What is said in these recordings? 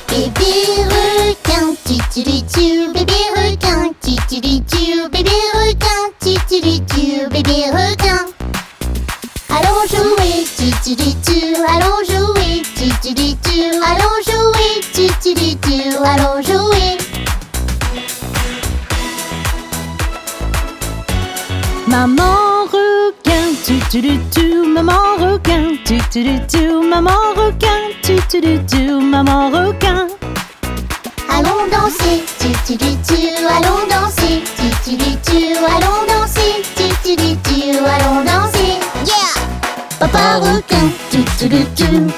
Bébé requin, tu, bébé requin, tu, bébé requin, tu, bébé requin. Allons jouer, allons jouer, allons jouer, allons jouer. Maman requin, maman requin, maman requin, maman requin. Allons danser, allons danser, allons danser, allons danser. Yeah! Papa requin,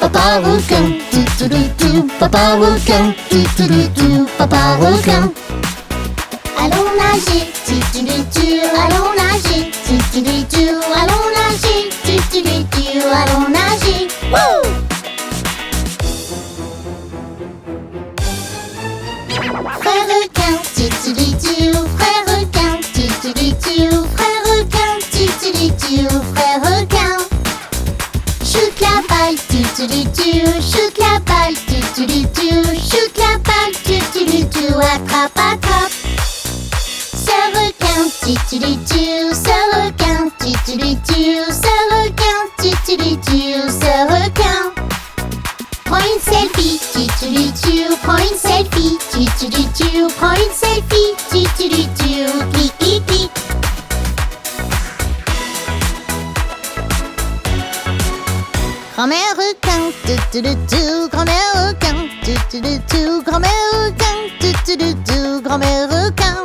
papa requin, papa requin, papa requin. Allons nager, allons nager, allons nager, allons nager. Wouh! Frère requin, frère requin, frère requin, frère requin. Shoot la balle, shoot la balle, shoot la balle, attrape, attrape. Sœur requin, sœur requin, sœur requin, sœur requin. Prends une selfie, prends une selfie, prends une selfie, clic, clic, clic. Grand-mère requin, grand-mère requin, grand-mère requin, grand-mère requin.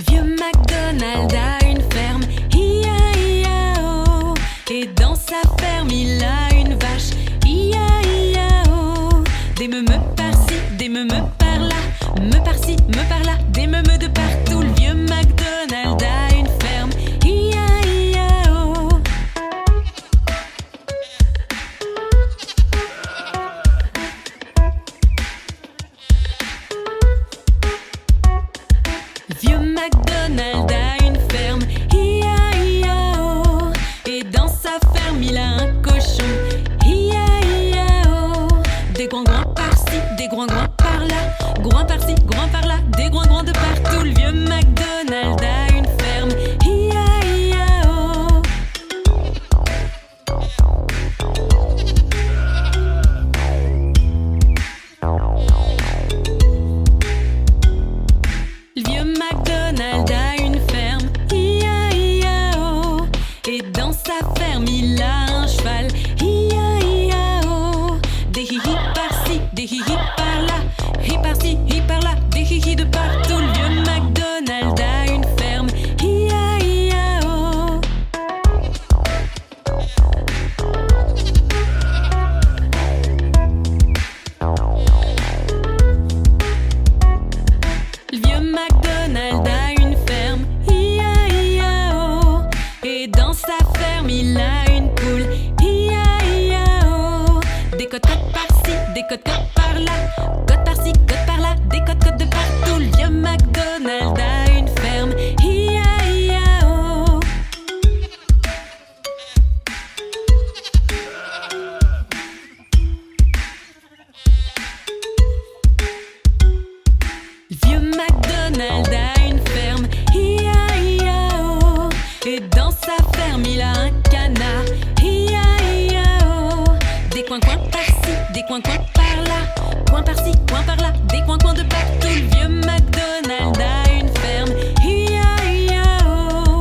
Vieux McDonald a une ferme, I-A-I-A-O. Et dans sa ferme il a une vache, I-A-I-A-O. Des meumeux par-ci, des meumeux par-là, me par-ci, me par-là, des meumeux de partout. Le vieux McDonald a une ferme, I-A-I-A-O. Vieux McDonald a une ferme, I-A-I-A-O. Et dans sa ferme il a un cochon, I-A-I-A-O. Des groins-groins par-ci, des groins-groins par-là, groins par-ci, groins par-là, des groins-groins de partout. Le vieux McDonald a une ferme, I-A-I-A-O. Le vieux McDonald a une ferme, I-A-I-A-O. Et dans sa ferme il a un cheval, I-A-I-A-O. Des hihi par-ci, des hihi par-là, hi par-ci, hi par-là, des hihi de partout. Le vieux McDonald a une ferme, I-A-I-A-O. Le vieux McDonald a une ferme, I-A-I-A-O. Et dans sa ferme il a une poule, I-A-I-A-O. Des côtes-côtes par-ci, des côtes-côtes par-là, côtes par-ci, côtes par-là, des côtes-côtes de partout. Le vieux McDonald a une ferme, I-A-I-A-O. Le vieux McDonald a une ferme, I-A-I-A-O. Et dans sa ferme il a un canard, I-A-I-A-O. Des coins-coins par-ci, des coins-coins par-là, coins par-ci, coins par-là, des coins-coins de partout. Le vieux McDonald a une ferme, I-A-I-A-O.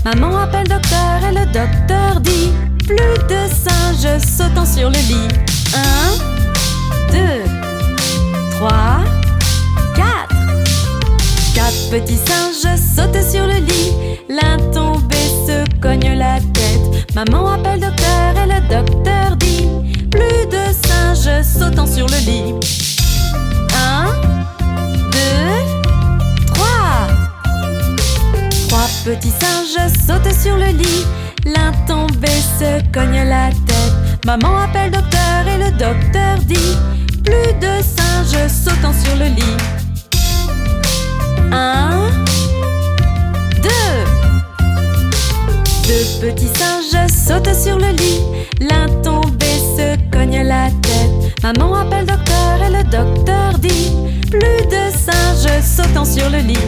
Maman appelle docteur et le docteur dit plus de singes sautant sur le lit. 1, 2, 3, 4. 4 petits singes sautent sur le lit. L'un tombé se cogne la tête. Maman appelle docteur et le docteur dit plus de singes sautant sur le lit. 1, 2, 3. 3 petits singes sautent sur le lit. L'un tombé se cogne la tête. Maman appelle docteur et le docteur dit plus de singes sautant sur le lit. 1, 2. 2 petits singes sautent sur le lit. L'un tombé se cogne la tête. Maman appelle docteur et le docteur dit plus de singes sautant sur le lit.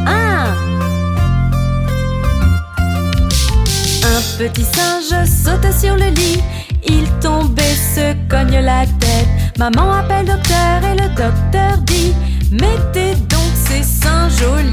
1. Un petit singe saute sur le lit. Il tombe et se cogne la tête. Maman appelle docteur et le docteur dit mettez donc ces singes au lit.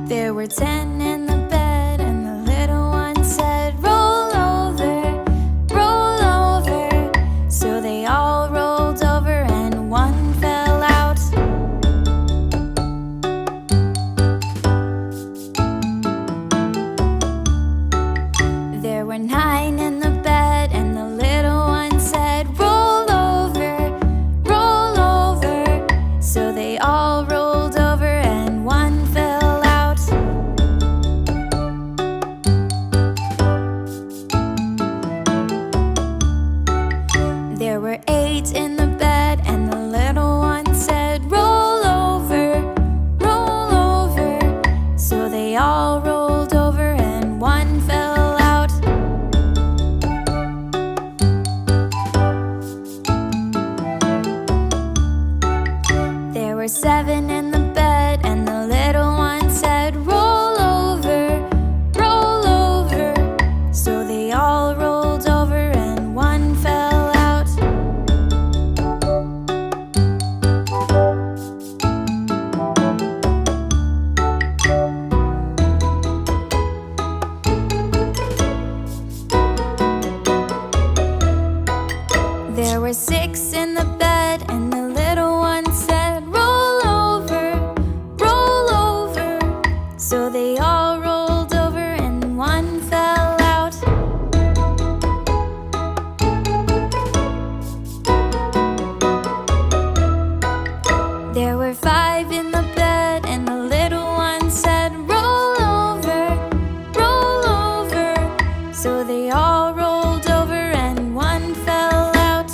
There were 10 in the bed, and the little one said, roll over, roll over. So they all rolled over, and one fell out. There were 9 in the bed, and the little one said, roll over, roll over. So they all rolled over, and one fell out. There were 8 in the bed, and the little one said, roll over, roll over. So they all rolled over, and one fell out. There were 7 in the bed, and the little one said, roll over, roll over. So they all rolled over, and one fell out. There were 6 in the bed, and the little one said, roll over, roll over. So they all rolled over, and one fell out. There were 5 in the bed, and the little one said, roll over, roll over. So they all rolled over, and one fell out.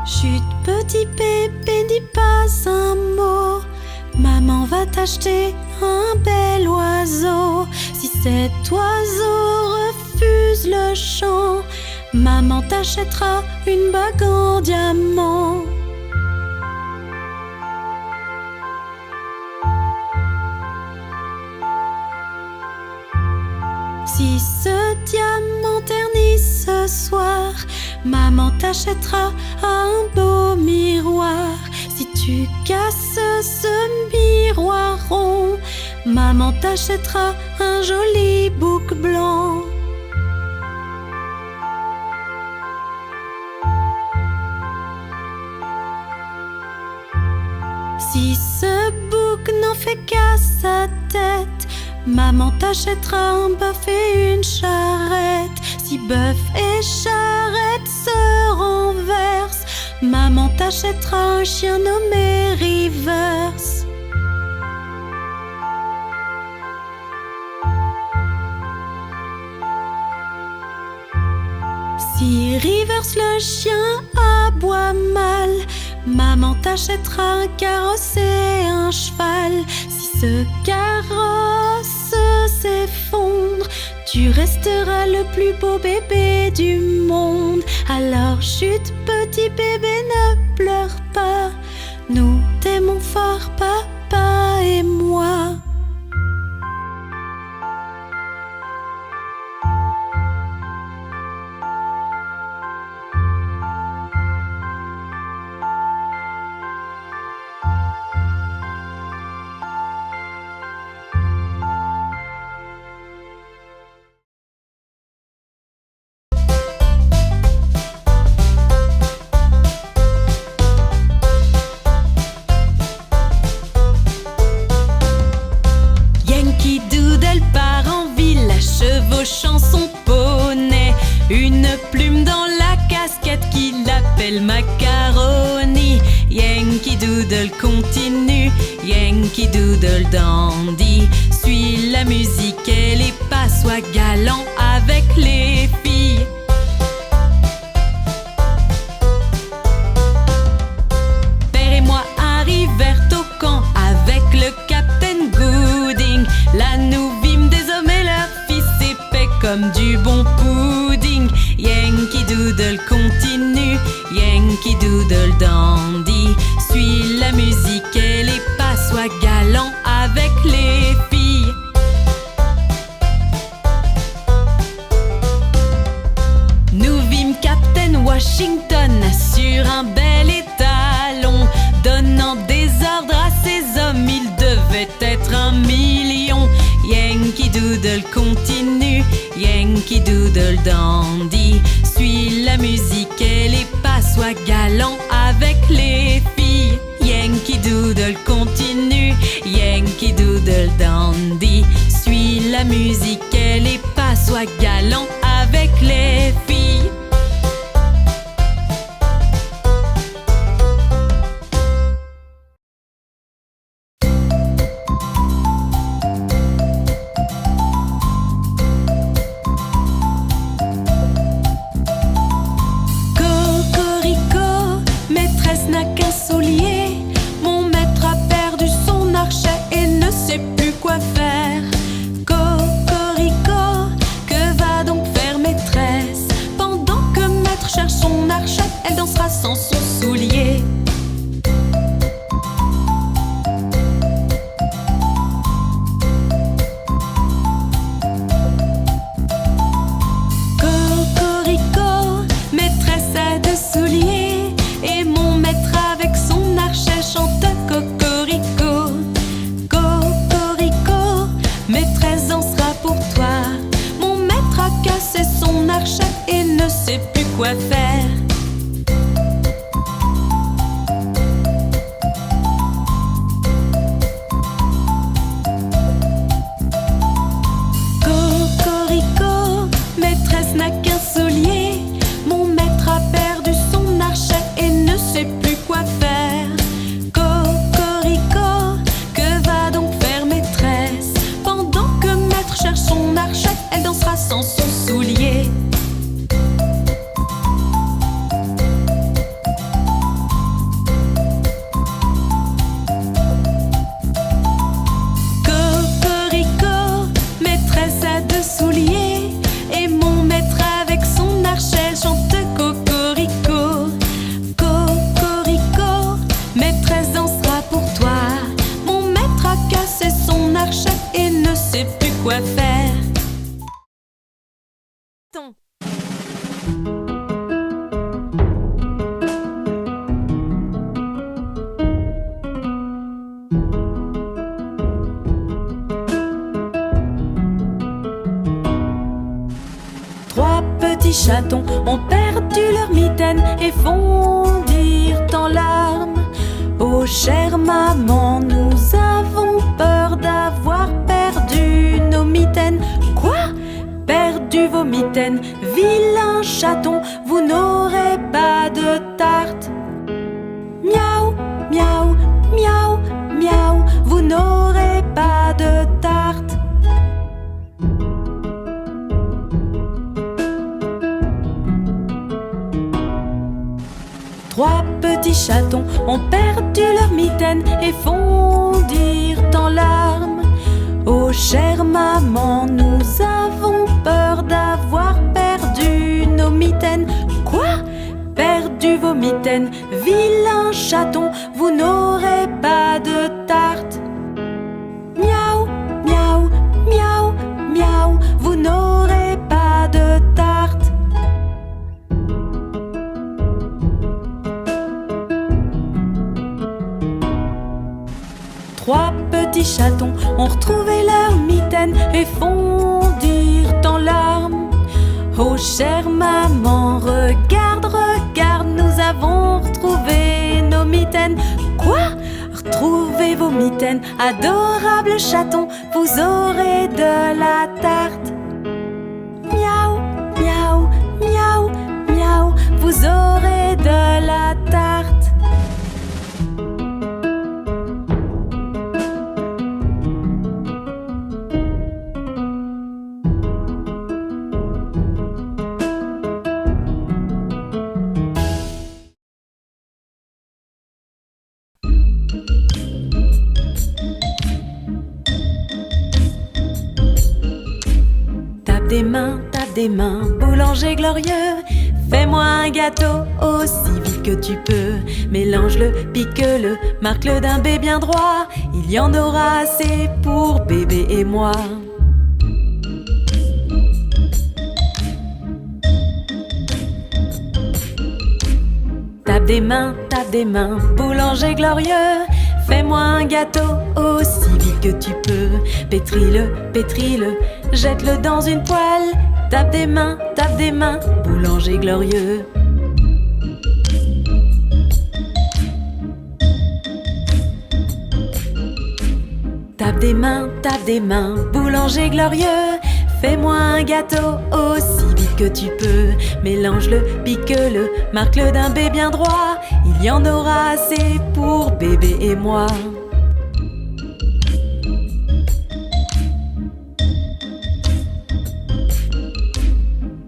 Chut, petit bébé, dis pas un mot. Maman va t'acheter un bel oiseau. Si cet oiseau refuse le chant, maman t'achètera une bague en diamant. Si ce diamant ternit ce soir, maman t'achètera un beau miroir. Si tu casses ce miroir rond, maman t'achètera un joli bouc blanc. Si ce bouc n'en fait qu'à sa tête, maman t'achètera un bœuf et une charrette. Si bœuf et charrette se renversent, maman t'achètera un chien nommé Reverse. Si Reverse le chien aboie mal, maman t'achètera un carrosse et un cheval. Si ce carrosse s'effondre, tu resteras le plus beau bébé du monde. Alors chut, petit bébé, ne pleure pas. Nous t'aimons fort, papa et moi. Chevauchant son poney, une plume dans la casquette qui l'appelle Macaroni. Yankee Doodle continue, Yankee Doodle dandy. Suis la musique et les pas, sois galant avec les filles. Père et moi arrivèrent au camp avec le Captain Gooding. Là nous vîmes des hommes et leurs fils épais comme du bon pudding. Yankee Doodle continue, Yankee Doodle dandy. Suis la musique et les pas, sois galant avec les filles. Nous vîmes Captain Washington sur un bel étalon, donnant des ordres à ses hommes, il devait être 1 million. Yankee Doodle continue, Yankee Doodle dandy. Suis la musique et les pas, sois galant avec les filles. Yankee Doodle continue, Yankee Doodle dandy. Suis la musique et les pas, sois galant avec les filles. Sans son soulier. Cocorico, maîtresse a 2 souliers, et mon maître avec son archet chante cocorico. Cocorico, maîtresse dansera pour toi. Mon maître a cassé son archet et ne sait plus quoi faire. chatons ont perdu leur mitaine et fondirent en larmes. Oh chère maman, nous avons peur d'avoir perdu nos mitaines. Quoi? Perdu vos mitaines? Vilain chaton, vous n'aurez pas de tarte. Miaou, miaou, miaou, miaou, vous n'aurez pas de tarte. Trois petits chatons ont perdu leur mitaine et fondirent en larmes. Oh chère maman, nous avons peur d'avoir perdu nos mitaines. Quoi? Perdu vos mitaines? Vilain chaton, vous n'aurez pas de tarte. Miaou, miaou, miaou, miaou, vous n'aurez pas de tarte. Trois petits chatons ont retrouvé leur mitaine et fondirent en larmes. Oh chère maman, regarde, regarde, nous avons retrouvé nos mitaines. Quoi? Retrouvez vos mitaines, adorables chatons, vous aurez de la tarte. Miaou, miaou, miaou, miaou, vous aurez de la tarte. Tape des mains, boulanger glorieux. Fais-moi un gâteau aussi vite que tu peux. Mélange-le, pique-le, marque-le d'un B bien droit. Il y en aura assez pour bébé et moi. Tape des mains, boulanger glorieux. Fais-moi un gâteau aussi vite que tu peux. Pétris-le, jette-le dans une poêle. Tape des mains, boulanger glorieux. Tape des mains, boulanger glorieux. Fais-moi un gâteau aussi vite que tu peux. Mélange-le, pique-le, marque-le d'un B bien droit. Il y en aura assez pour bébé et moi.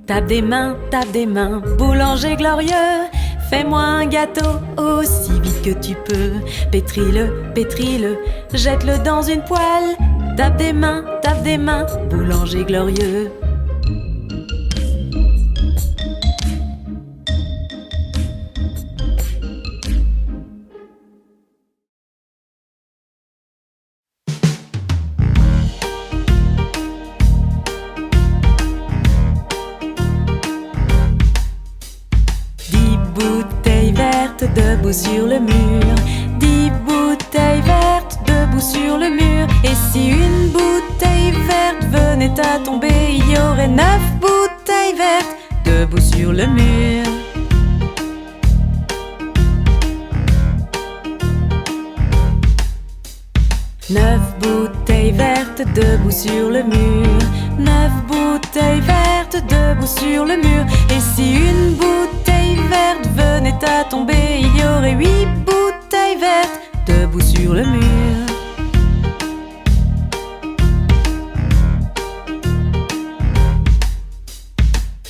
Tape des mains, boulanger glorieux. Fais-moi un gâteau aussi vite que tu peux. Pétris-le, jette-le dans une poêle. Tape des mains, boulanger glorieux. Debout sur le mur, 10 bouteilles vertes debout sur le mur. Et si une bouteille verte venait à tomber, il y aurait 9 bouteilles vertes debout sur le mur. Neuf bouteilles vertes debout sur le mur, 9 bouteilles vertes debout sur le mur. Et si une bouteille verte venait à tomber, il y aurait 8 bouteilles vertes debout sur le mur.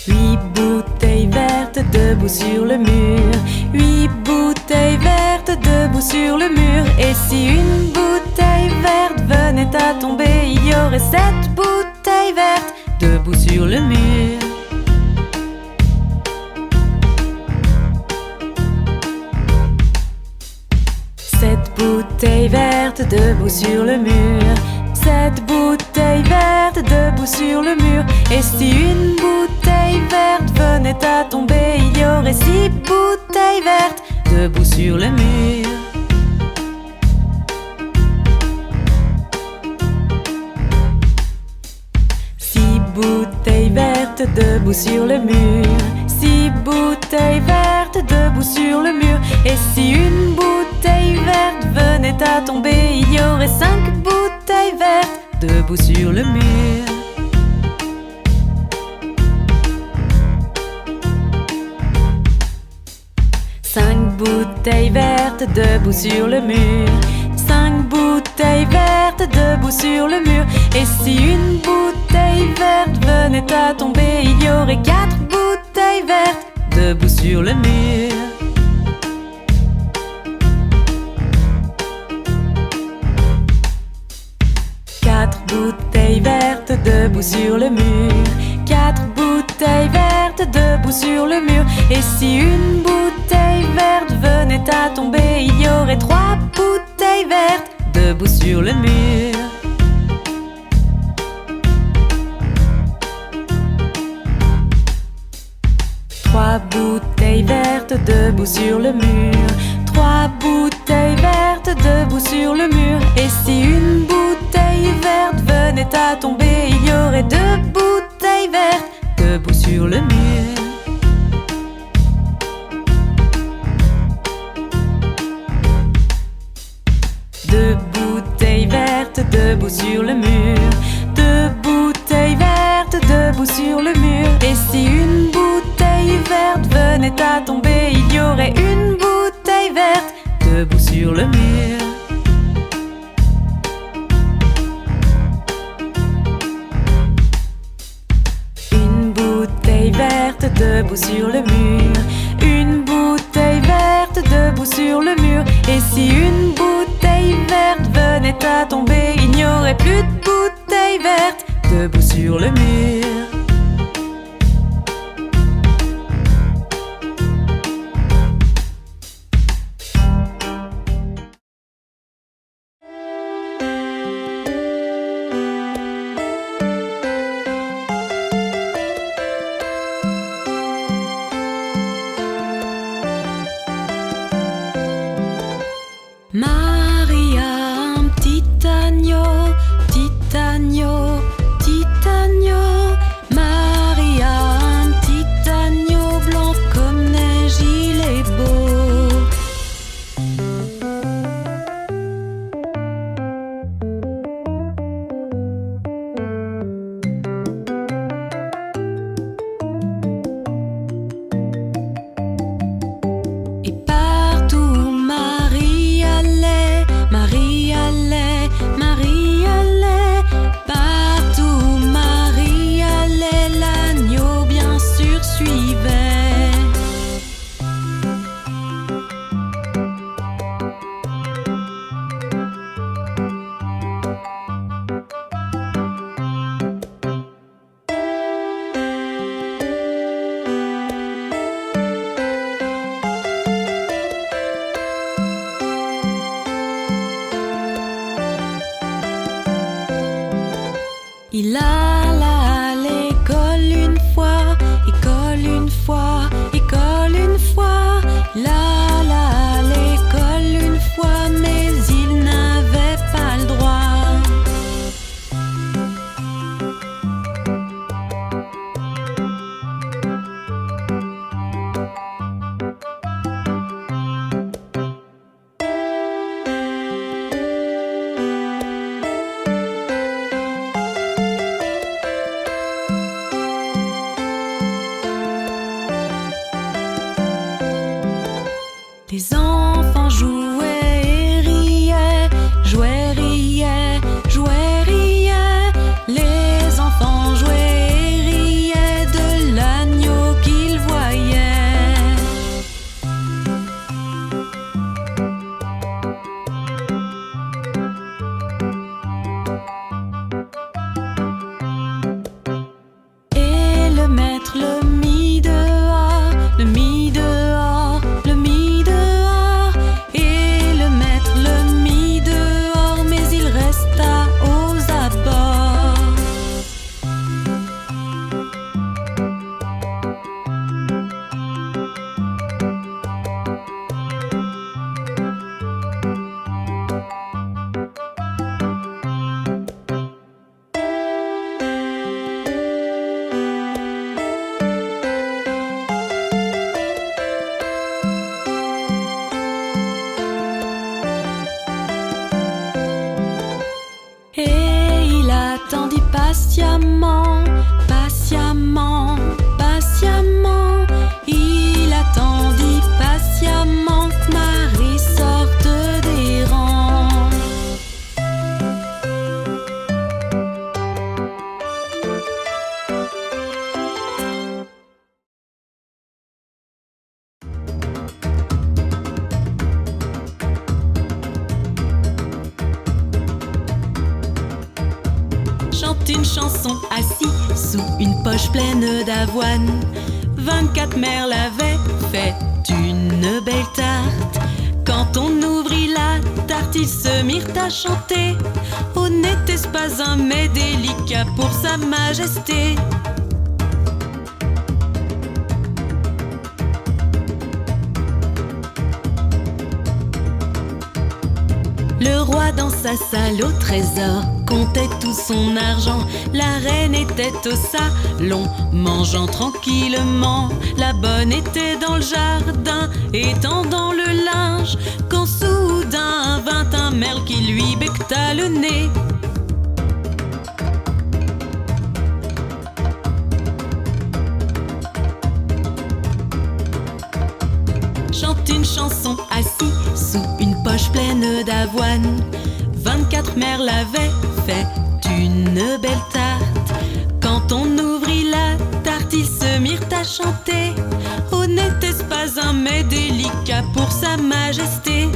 Huit bouteilles vertes debout sur le mur, 8 bouteilles vertes debout sur le mur. Et si une bouteille verte venait à tomber, il y aurait 7 bouteilles vertes debout sur le mur. Sept bouteilles vertes debout sur le mur, 7 bouteilles vertes debout sur le mur. Et si une bouteille verte venait à tomber, il y aurait 6 bouteilles vertes debout sur le mur. Bouteilles vertes debout sur le mur, debout sur le mur. Et si une bouteille verte venait à tomber, il y aurait 5 bouteilles vertes debout sur le mur. Cinq bouteilles vertes debout sur le mur. 5 bouteilles vertes debout sur le mur. Et si une bouteille verte venait à tomber, il y aurait 4 bouteilles vertes debout sur le mur. Quatre bouteilles vertes debout sur le mur. 4 bouteilles vertes debout sur le mur. Et si une bouteille verte venait à tomber, il y aurait 3 bouteilles vertes debout sur le mur. Trois bouteilles vertes debout sur le mur. 3 bouteilles vertes debout sur le mur. Et si une bouteille verte venait à tomber, il y aurait 2 bouteilles vertes debout sur le mur. Deux bouteilles vertes debout sur le mur. 2 bouteilles vertes debout sur le mur. Et si une bouteille verte venait à tomber, il y aurait une bouteille verte debout sur le mur. Une bouteille verte debout sur le mur. Une bouteille verte debout sur le mur. Et si une bouteille verte venait à tomber, il n'y aurait plus de bouteille verte debout sur le mur. Maria, un petit agneau, petit agneau, petit agneau. Maria, un petit agneau blanc comme neige, il est beau. Et partout où Marie allait, Marie allait, Marie allait. Partout où Marie allait, l'agneau bien sûr suivait. Il alla à l'école une fois, école une fois, école une fois. Il alla à l'école une fois, mais il n'avait pas le droit. Les enfants jouaient et riaient, jouaient, riaient, jouaient, riaient. Les enfants jouaient et riaient de l'agneau qu'ils voyaient. Et le maître le mit dehors, le mit dehors, le mit dehors. Et patiemment, patiemment, patiemment. Il attendit patiemment que Marie sorte des rangs. Chante une chanson assis sous une poche pleine d'avoine. 24 merles avaient fait une belle tarte. Quand on ouvrit la tarte, ils se mirent à chanter. Oh, n'était-ce pas un mets délicat pour sa majesté? Le roi dans sa salle au trésor comptait tout son argent. La reine était au salon, mangeant tranquillement. La bonne était dans le jardin, étendant le linge, quand soudain vint un merle qui lui becqueta le nez. Chante une chanson assis sous une poche pleine d'avoine. 24 merles avaient fait une belle tarte. Quand on ouvrit la tarte, ils se mirent à chanter. Oh, n'était-ce pas un mets délicat pour sa majesté?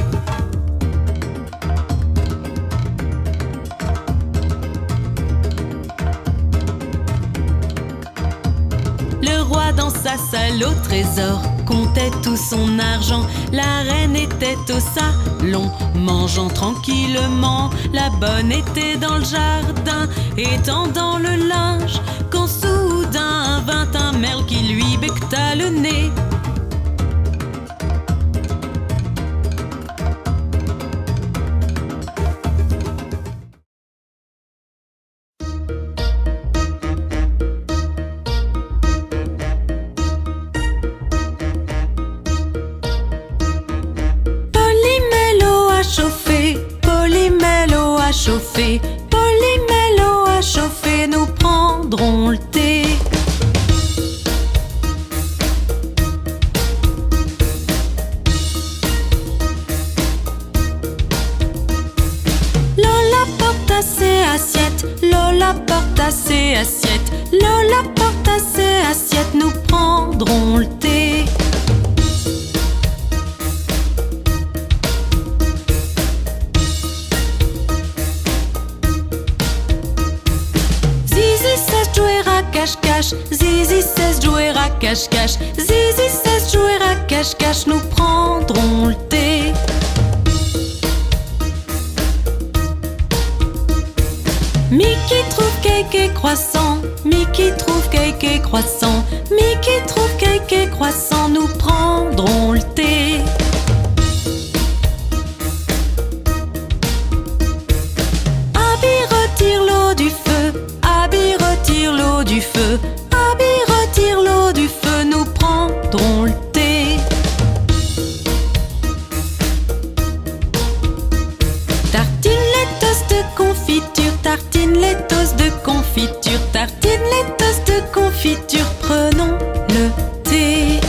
Le roi dans sa salle au trésor comptait tout son argent. La reine était au salon, mangeant tranquillement. La bonne était dans le jardin, étendant le linge, quand soudain vint un merle qui lui becqueta le nez. Polymélo a chauffé, Polymélo a chauffé, nous prendrons le thé. Lola porte à ses assiettes, Lola porte à ses assiettes, Lola porte à ses assiettes, nous prendrons le thé. Cache-cache, Zizi cesse jouer à cache-cache, Zizi cesse jouer à cache-cache, nous prendrons le thé. Mickey trouve cake et croissant, Mickey trouve cake et croissant, Mickey trouve cake et croissant, nous prendrons le thé. Abby retire l'eau du feu, Abby retire l'eau du feu, Abby retire l'eau du feu, nous prendrons le thé. Tartine les toasts de confiture, tartine les toasts de confiture, tartine les toasts de confiture, prenons le thé.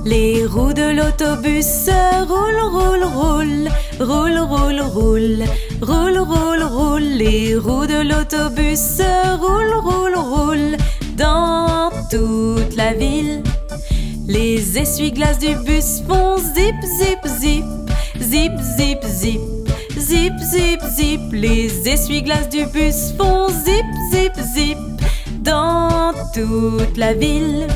Les roues de l'autobus roulent, roulent, roulent, roulent, roulent, roulent, roulent, roulent, roulent. Les roues de l'autobus roulent, roulent, roulent dans toute la ville. Les essuie-glaces du bus font zip, zip, zip, zip, zip, zip, zip, zip, zip. Les essuie-glaces du bus font zip, zip, zip dans toute la ville.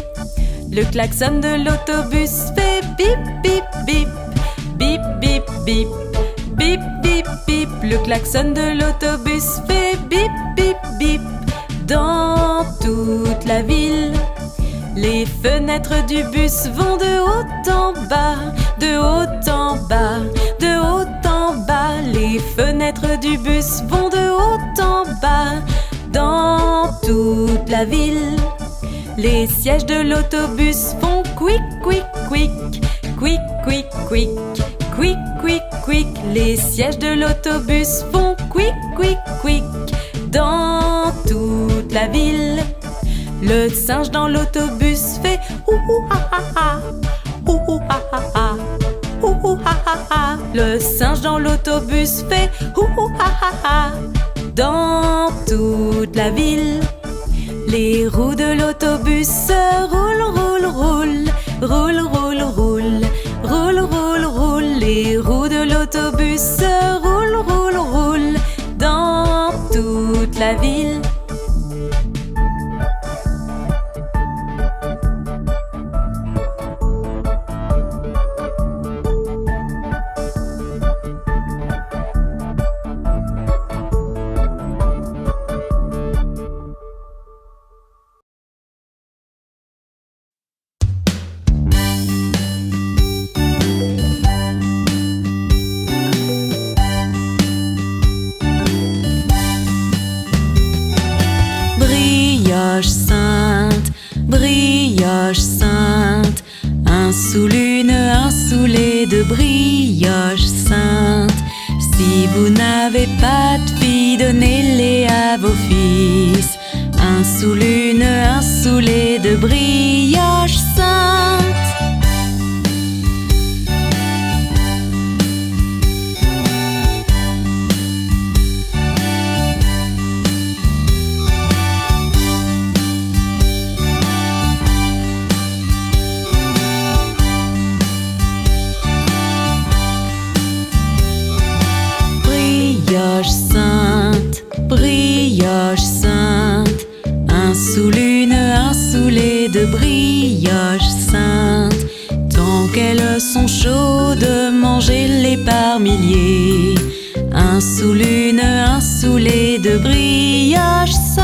Le klaxon de l'autobus fait bip, bip, bip, bip, bip, bip, bip, bip, bip. Le klaxon de l'autobus fait bip, bip, bip dans toute la ville. Les fenêtres du bus vont de haut en bas, de haut en bas, de haut en bas. Les fenêtres du bus vont de haut en bas dans toute la ville. Les sièges de l'autobus font quick, quick, quick, quick, quick, quick, quick, quick, quick. Les sièges de l'autobus font quick, quick, quick dans toute la ville. Le singe dans l'autobus fait ouhou ha ha ha, ouhou ha ha ha, ouhou ha ha ha. Le singe dans l'autobus fait ouhou ha ha ha dans toute la ville. Les roues de l'autobus roulent, roulent, roulent, roulent, roulent, roulent, roulent, roulent, roulent. Les roues de l'autobus roulent, roulent, roulent dans toute la ville. Brioche sainte, un sous l'une, un sous les deux, brioche sainte. Si vous n'avez pas de filles, donnez-les à vos fils. Un sous l'une, un sous les deux, brioche sainte. Brioche sainte, brioche sainte, un sous l'une, un sous les deux, brioche sainte. Tant qu'elles sont chaudes, mangez-les par milliers. Un sous l'une, un sous les deux, brioche sainte.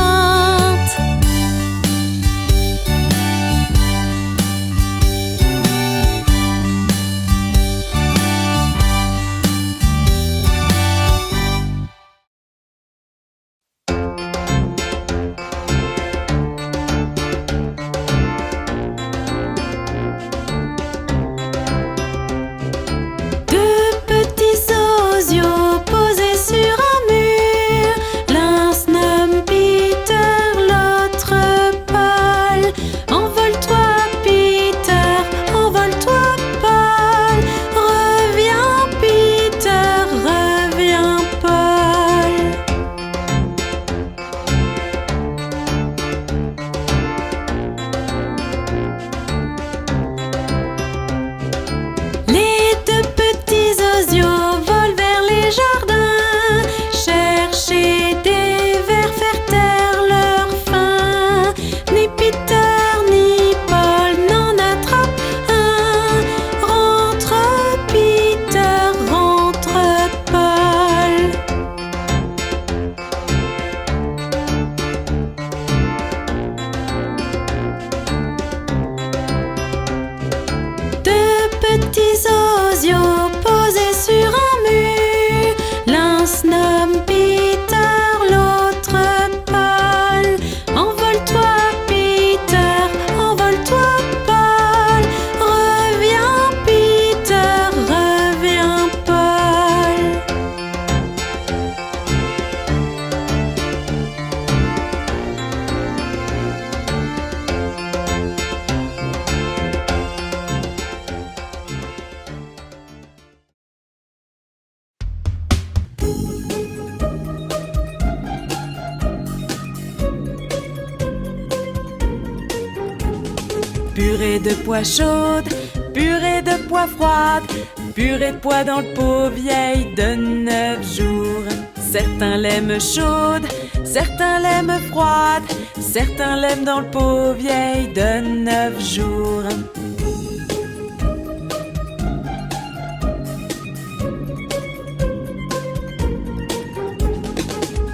Purée de pois chaude, purée de pois froide, purée de pois dans le pot vieille de 9 jours. Certains l'aiment chaude, certains l'aiment froide, certains l'aiment dans le pot vieille de 9 jours.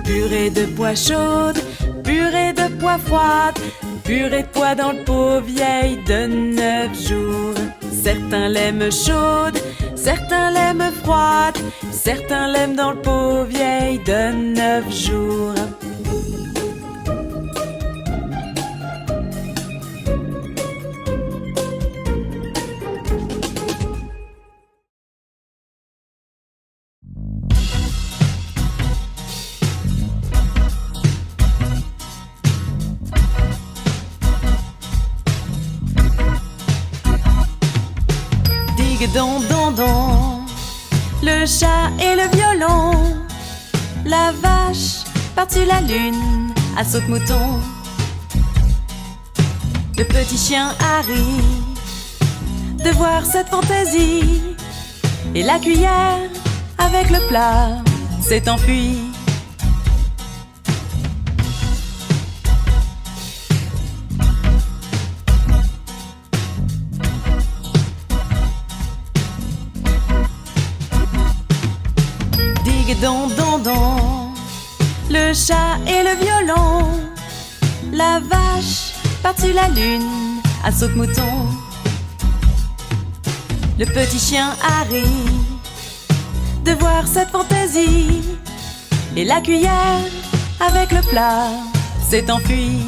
Purée de pois chaude, purée de pois froide, purée de pois dans le pot vieille de 9 jours. Certains l'aiment chaude, certains l'aiment froide, certains l'aiment dans le pot vieille de 9 jours. Don, don, don, le chat et le violon, la vache par-dessus la lune, à saute-mouton. Le petit chien Harry, de voir cette fantaisie, et la cuillère avec le plat s'est enfuie. Don, don, don, le chat et le violon, la vache par-dessus la lune, à saute-mouton. Le petit chien Harry, de voir cette fantaisie, et la cuillère avec le plat s'est enfuie.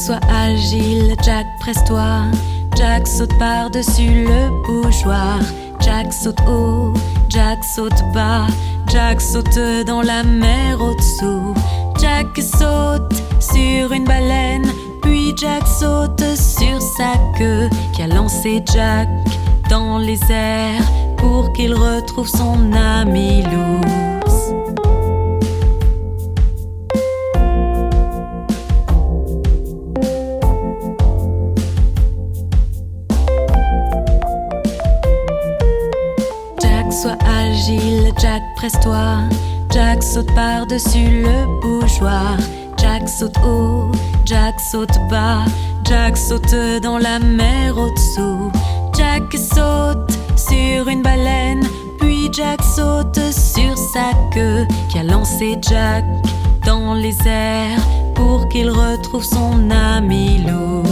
Sois agile, Jack, presse-toi. Jack saute par-dessus le bougeoir. Jack saute haut, Jack saute bas. Jack saute dans la mer au-dessous. Jack saute sur une baleine. Puis Jack saute sur sa queue qui a lancé Jack dans les airs pour qu'il retrouve son ami l'ours. Sois agile, Jack, presse-toi. Jack saute par-dessus le bougeoir. Jack saute haut, Jack saute bas. Jack saute dans la mer au-dessous. Jack saute sur une baleine. Puis Jack saute sur sa queue qui a lancé Jack dans les airs pour qu'il retrouve son ami l'ours.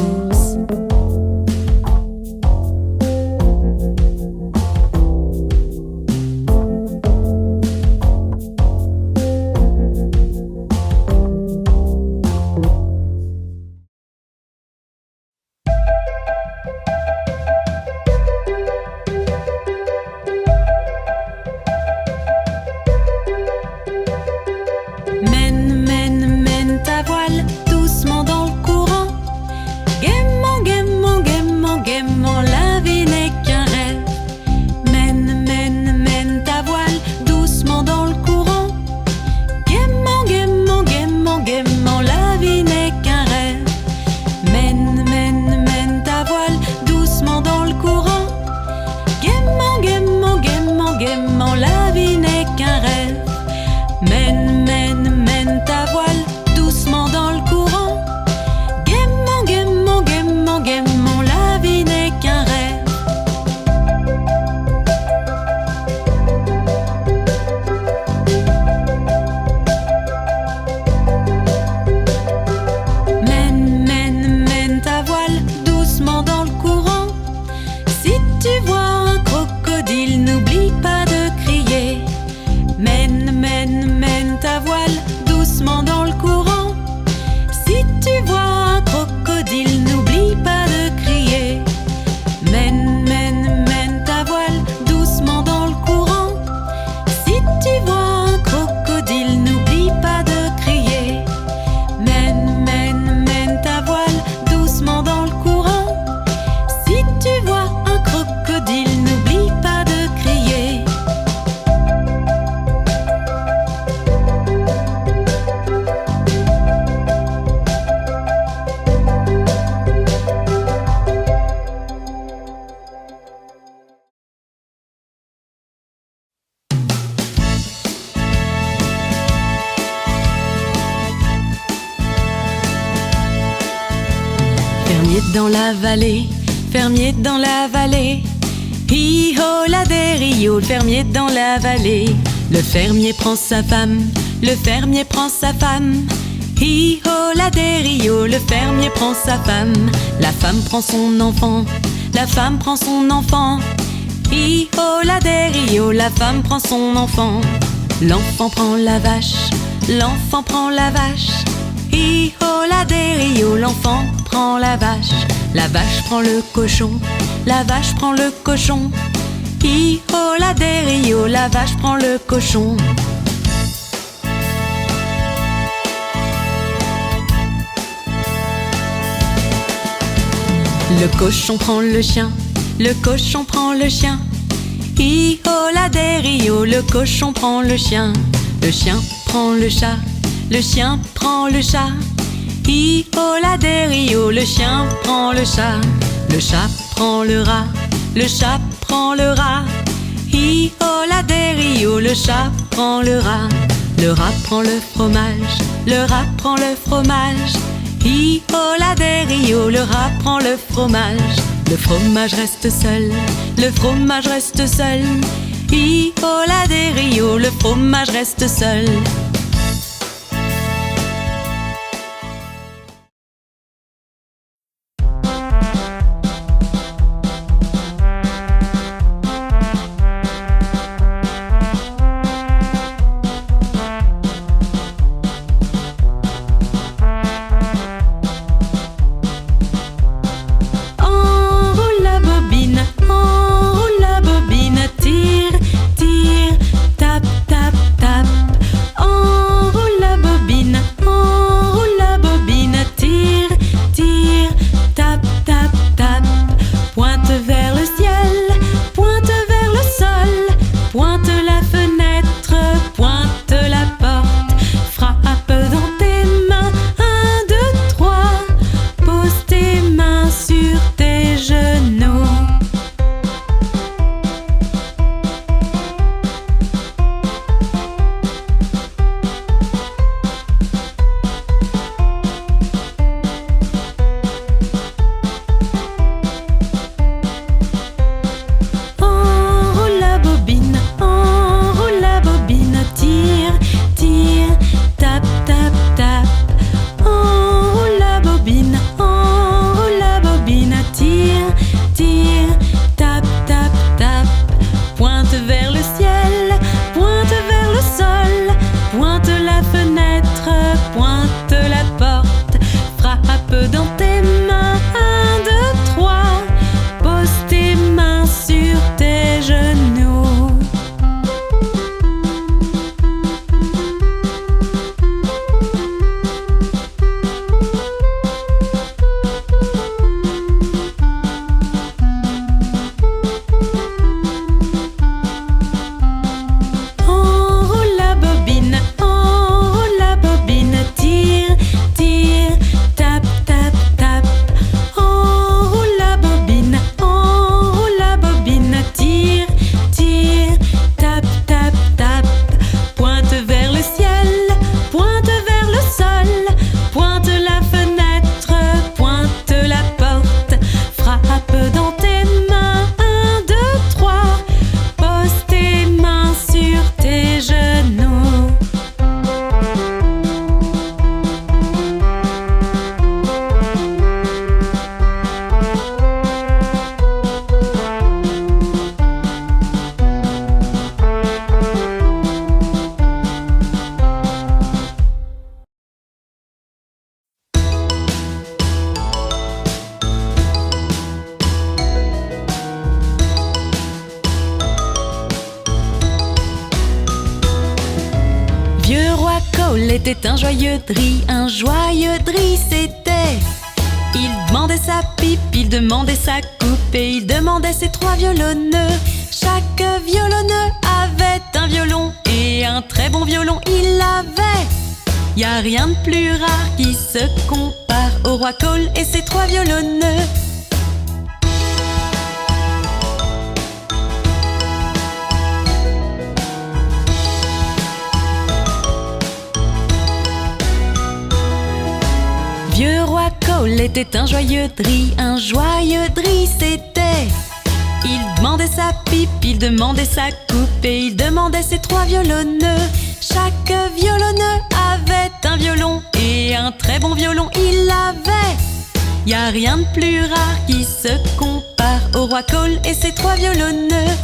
Gaiement, la vie n'est qu'un rêve. Fermier dans la vallée, fermier dans la vallée. Hi-ho la des Rio, le fermier dans la vallée. Le fermier prend sa femme, le fermier prend sa femme. Hi-ho la des Rio, le fermier prend sa femme. La femme prend son enfant, la femme prend son enfant. Hi-ho la des Rio, la femme prend son enfant. L'enfant prend la vache, l'enfant prend la vache. Hi-ho la des Rio, l'enfant prend la vache. La vache prend le cochon, la vache prend le cochon. Hi-ho la des Rio, la vache prend le cochon. Le cochon prend le chien, le cochon prend le chien. Hi-ho la des Rio, le cochon prend le chien. Le chien prend le chat, le chien prend le chat. Hi-ho la des Rio, le chien prend le chat. Le chat prend le rat, le chat prend le rat. Hi-ho la des Rio, le chat prend le rat. Le rat prend le fromage, le rat prend le fromage. Hi-ho la des Rio, le rat prend le fromage. Le fromage reste seul, le fromage reste seul. Hi-ho la des Rio, le fromage reste seul. Était un joyeux drille c'était. Il demandait sa pipe, il demandait sa coupe et il demandait ses trois violonneux. Chaque violonneux avait un violon et un très bon violon il avait. Y a rien de plus rare qui se compare au roi Cole et ses trois violonneux. Vieux roi Cole était C'était un joyeux drille c'était. Il demandait sa pipe, il demandait sa coupe et il demandait ses 3 violonneux. Chaque violonneux avait un violon et un très bon violon il avait. Y a rien de plus rare qui se compare au roi Cole et ses 3 violonneux.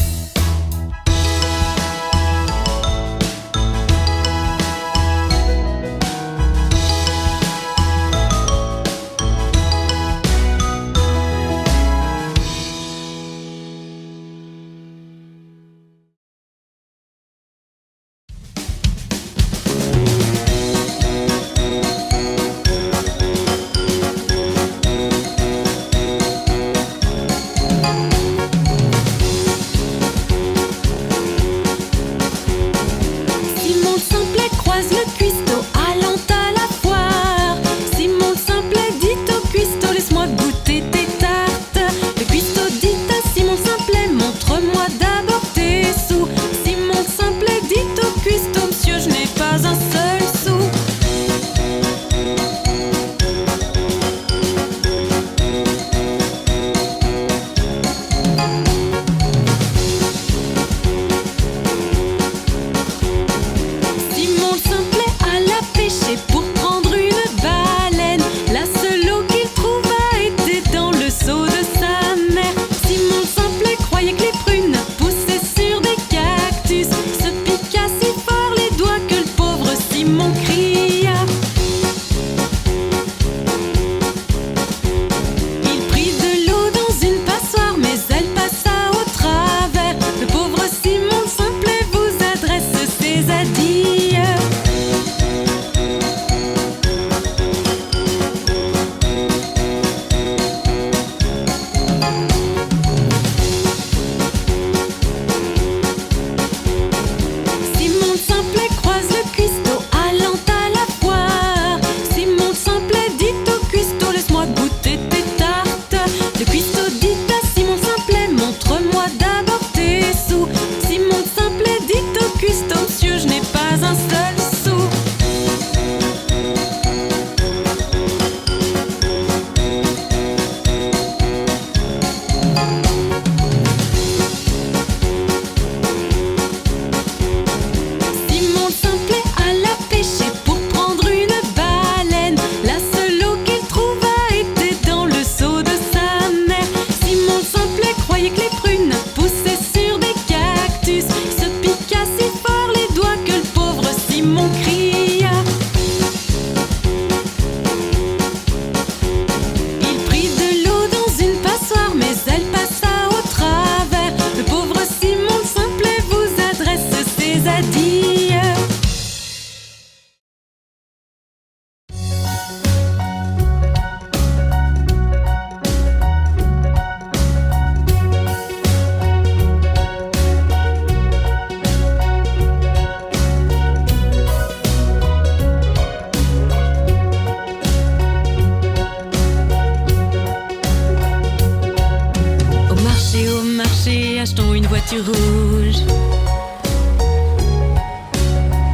achetons une voiture rouge.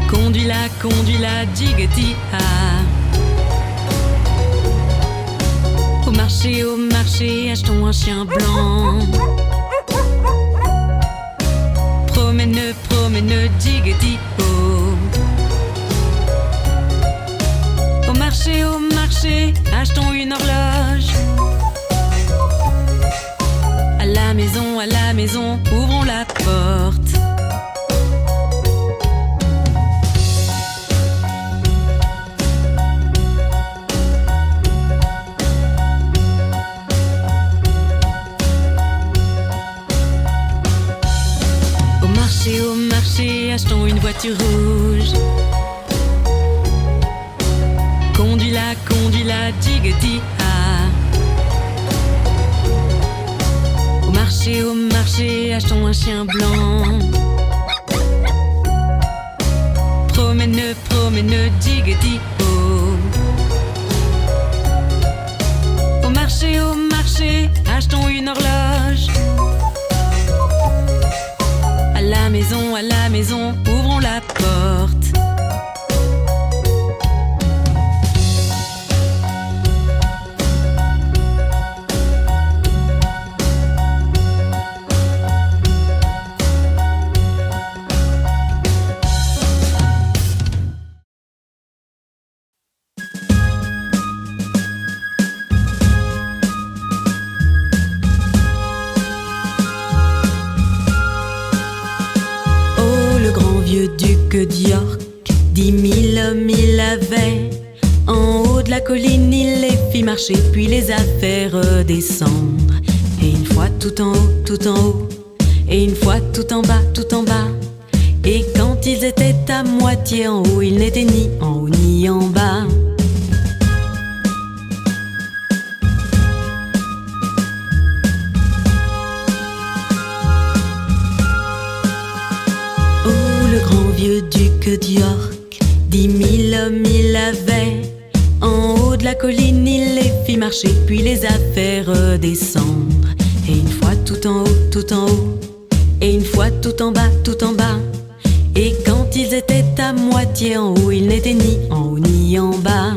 Conduis-la, Jiggety-ha. Au marché, achetons un chien blanc. Promène, Jiggety-ho. Au marché, achetons une horloge. À la maison, ouvrons la porte. Au marché, achetons une voiture rouge. Conduis-la, Jiggety-ha. Au marché, achetons un chien blanc. Promène, Jiggety-ho. Au marché, achetons une horloge. À la maison, ouvrons la porte. duc d'York. 10 000 hommes il avait. En haut de la colline, il les fit marcher, puis les a fait redescendre. Et une fois tout en haut, tout en haut, et une fois tout en bas, tout en bas. Et quand ils étaient à moitié en haut, ils n'étaient ni en haut ni en bas. Oh, le grand vieux duc d'York, 10 000 hommes il avait. En haut de la colline, il les fit marcher, puis les a fait redescendre. Et une fois tout en haut, tout en haut, et une fois tout en bas, tout en bas. Et quand ils étaient à moitié en haut, ils n'étaient ni en haut ni en bas.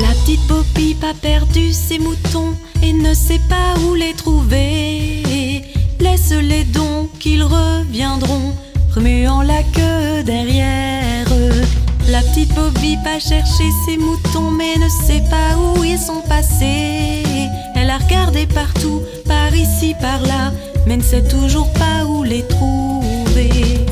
La petite Bo Peep a perdu ses moutons et ne sait pas où les trouver. Laisse-les donc, ils reviendront, remuant la queue derrière eux. La petite Bo Peep a cherché ses moutons mais ne sait pas où ils sont passés. Elle a regardé partout, par ici, par là, mais ne sait toujours pas où les trouver.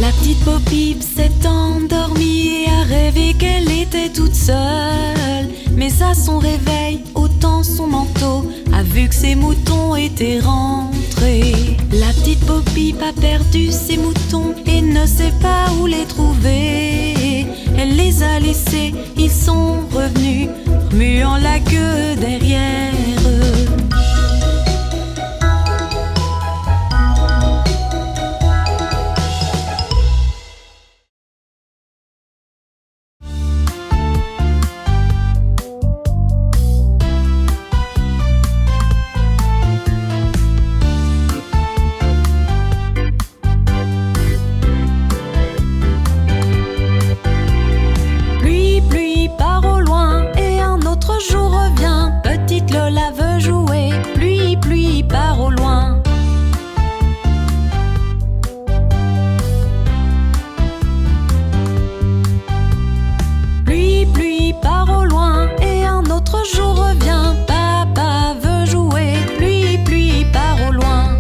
La petite Bo Peep s'est endormie et a rêvé qu'elle était toute seule. Mais à son réveil, ôtant son manteau, a vu que ses moutons étaient rentrés. La petite Bo Peep a perdu ses moutons et ne sait pas où les trouver. Elle les a laissés, ils sont revenus, remuant la queue derrière eux. Pluie part au loin et un autre jour revient. Petite Lola veut jouer. Pluie part au loin. Pluie part au loin et un autre jour revient. Papa veut jouer. Pluie part au loin.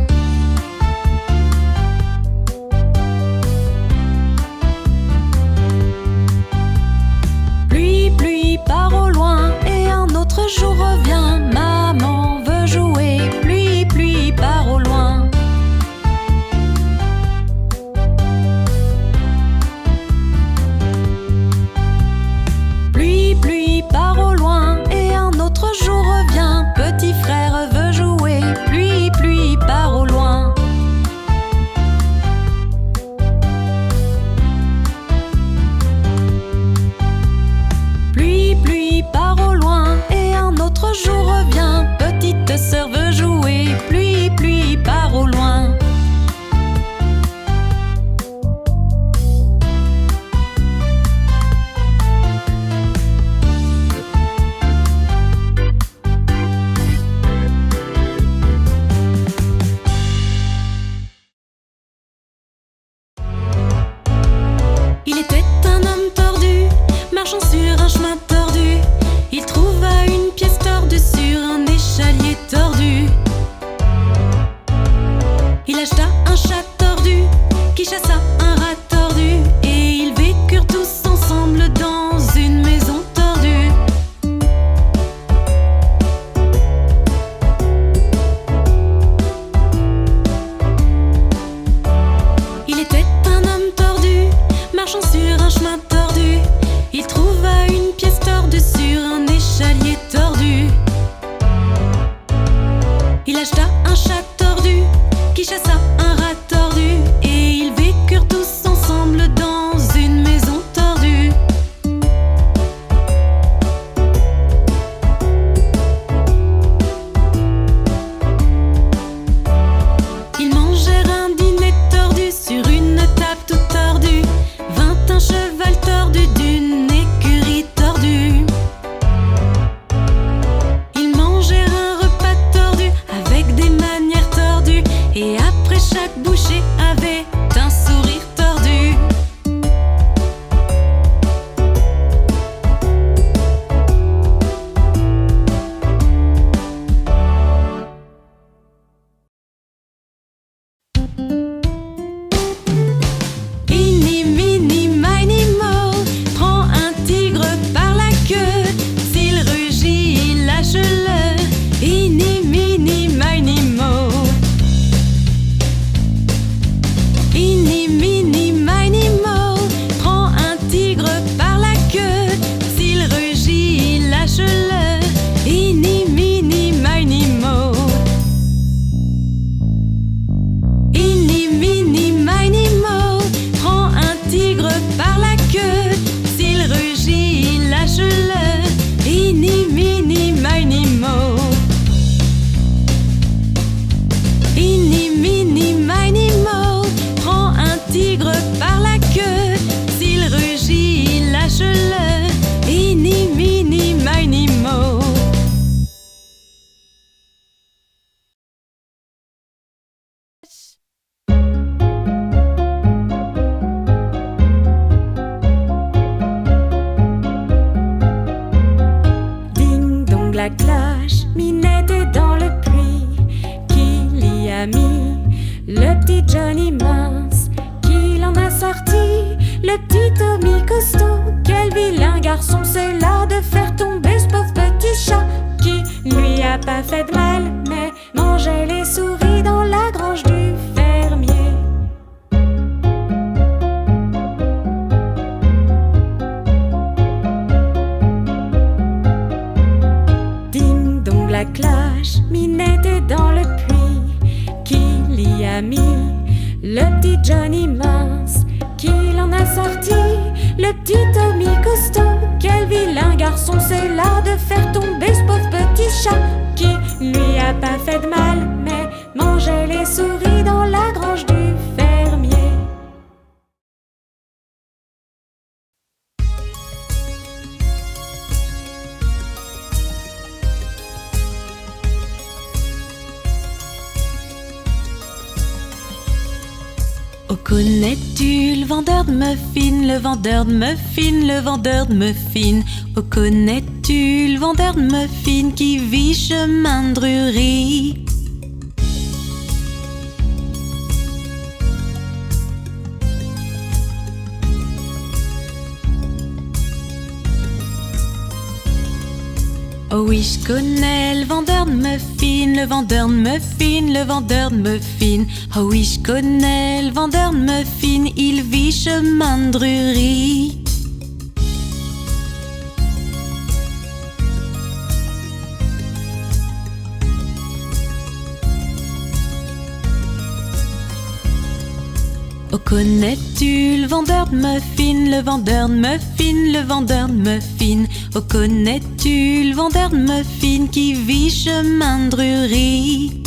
Pluie part au loin et un autre jour revient. Maman veut jouer. Pluie part au loin. Pluie part au loin et un autre jour revient. Petit frère veut jouer. Pluie part au loin. Pluie part au loin et un autre jour revient. Petite sœur veut jouer. Pluie part au loin. Il était un homme tordu, marchant sur un chemin tordu. Il trouva une pièce tordue sur un échalier tordu. Il acheta un chat tordu qui chassa un rat tordu. Et ils vécurent tous ensemble dans une maison tordue. Il était un homme tordu, marchant sur un chemin tordu. Il trouva une pièce tordue sur un échalier tordu. Il acheta un chat tordu qui chassa un rat tordu. a mis le petit Johnny mince, qu'il en a sorti le petit Tommy costaud. Quel vilain garçon c'est là de faire tomber ce pauvre petit chat, qui lui a pas fait de mal, mais mangeait les souris dans la grange du fermier. Ding dong la cloche, Minette est dans le puits, qu'il y a mis le petit Johnny mince, qu'il en a sorti le petit Tommy costaud. Quel vilain garçon c'est là de faire tomber ce pauvre petit chat, qui lui a pas fait de mal, mais mangeait les souris dans la grange du fermier. Oh, connais-tu le vendeur de muffins, le vendeur de muffins, le vendeur de muffins? Oh, connais-tu le vendeur de muffins qui vit chemin de Drury? Oh oui, je connais le vendeur de muffins, le vendeur de muffins, le vendeur de muffins. Oh oui, je connais le vendeur de muffins, il vit chemin de Drury. Oh, connais-tu le vendeur de muffins, le vendeur de muffins, le vendeur de muffins? Oh, connais-tu le vendeur de muffins qui vit chemin de Drury?